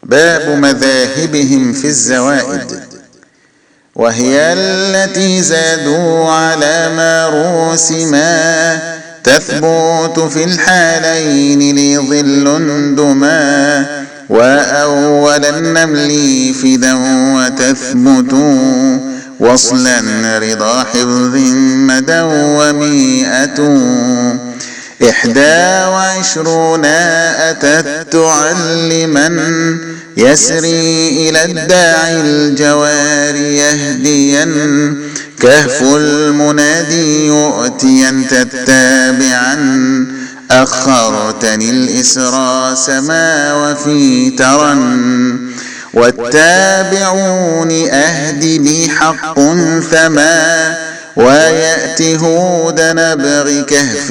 باب مذاهبهم في الزوائد، وهي التي زادوا على ما رسما، تثبت في الحالين لي ظل دما، وأول النمل فدا وتثبت وصلا رضا حفظ مدى ومئة. 21 أتت تعلما يسري إلى الداعي الجوار يهديا، كهف المنادي يؤتيا تتابعا، أخرتني الإسرى سما وفي ترا، والتابعون أهدي بي حق ثما، ويأتي هود نبغ كهف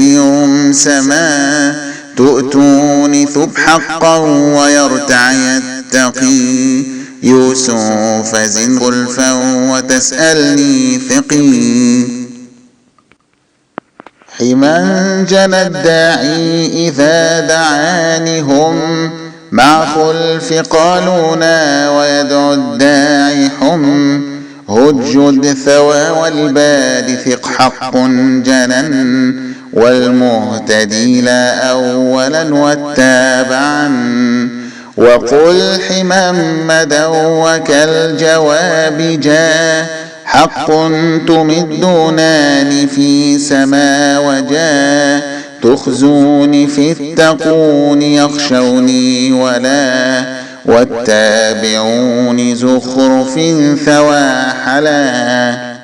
سما، تؤتوني ثب حقا ويرتع يتقي، يوسف زن غلفا وتسألني ثقي. حما جنى الداعي إذا دعاني هم، مع خلف قالونا ويدعو الداعي حم، هج الثوى والباد ثق حق جنا، والمهتدي لا أولا والتابعا، وقل حما مدى وكالجواب جاء، حق تمدونني في سما وجا، تخزوني في التقون يخشوني ولا، والتابعون زخرف ثوى حلا.